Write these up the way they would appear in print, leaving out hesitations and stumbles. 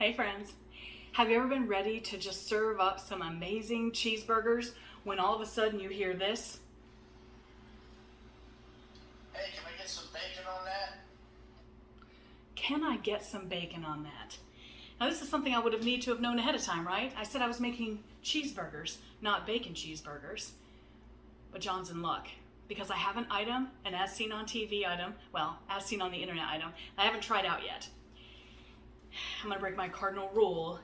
Hey friends, have you ever been ready to just serve up some amazing cheeseburgers when all of a sudden you hear this? Hey, can I get some bacon on that? Can I get some bacon on that? Now this is something I would have needed to have known ahead of time, right? I said I was making cheeseburgers, not bacon cheeseburgers. But John's in luck because I have an item, an as seen on TV item, well, as seen on the internet item, I haven't tried out yet. I'm gonna break my cardinal rule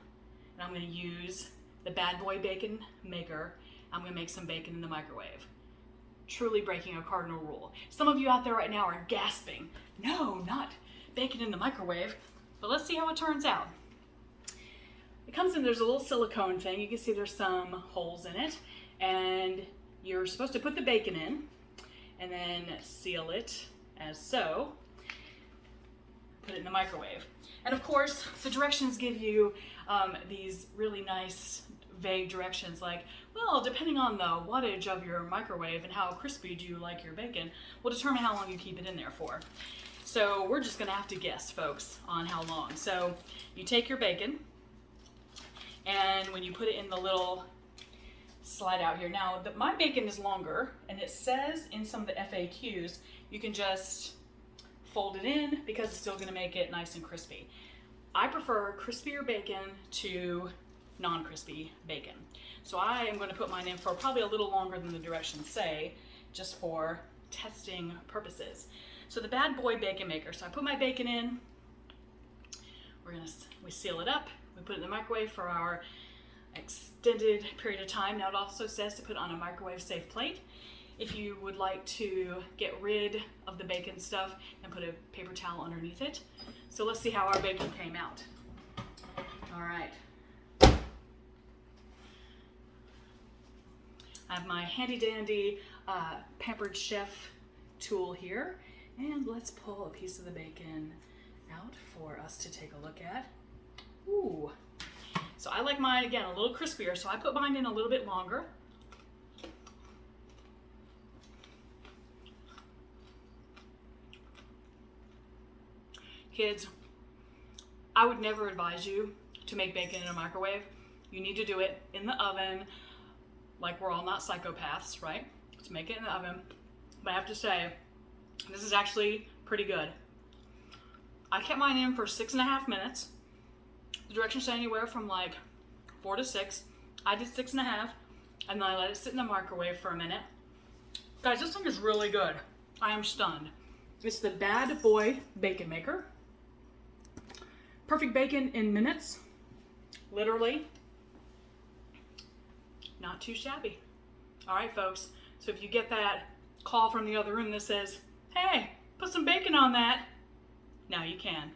and I'm gonna use the Bad Boy Bacon Maker. I'm gonna make some bacon in the microwave. Truly breaking a cardinal rule. Some of you out there right now are gasping, no, not bacon in the microwave, but let's see how it turns out. It comes in, there's a little silicone thing. You can see there's some holes in it, and you're supposed to put the bacon in and then seal it as so. Put it in the microwave. And of course, the directions give you these really nice vague directions like, well, depending on the wattage of your microwave and how crispy do you like your bacon will determine how long you keep it in there for. So we're just gonna have to guess, folks, on how long. So you take your bacon, and when you put it in the little slide out here, now my bacon is longer, and it says in some of the FAQs, you can just fold it in because it's still gonna make it nice and crispy. I prefer crispier bacon to non-crispy bacon. So I am gonna put mine in for probably a little longer than the directions say, just for testing purposes. So the Bad Boy Bacon Maker. So I put my bacon in, we seal it up, we put it in the microwave for our extended period of time. Now it also says to put it on a microwave safe plate. If you would like to get rid of the bacon stuff and put a paper towel underneath it. So let's see how our bacon came out. All right. I have my handy dandy Pampered Chef tool here, and let's pull a piece of the bacon out for us to take a look at. Ooh. So I like mine, again, a little crispier, so I put mine in a little bit longer. Kids, I would never advise you to make bacon in a microwave. You need to do it in the oven, like we're all not psychopaths, right? Let's make it in the oven. But I have to say, this is actually pretty good. I kept mine in for 6.5 minutes. The directions say anywhere from like 4 to 6. I did 6.5, and then I let it sit in the microwave for a minute. Guys, this thing is really good. I am stunned. It's the Bad Boy Bacon Maker. Perfect bacon in minutes, literally. Not too shabby. All right, folks. So if you get that call from the other room that says, hey, put some bacon on that, now you can.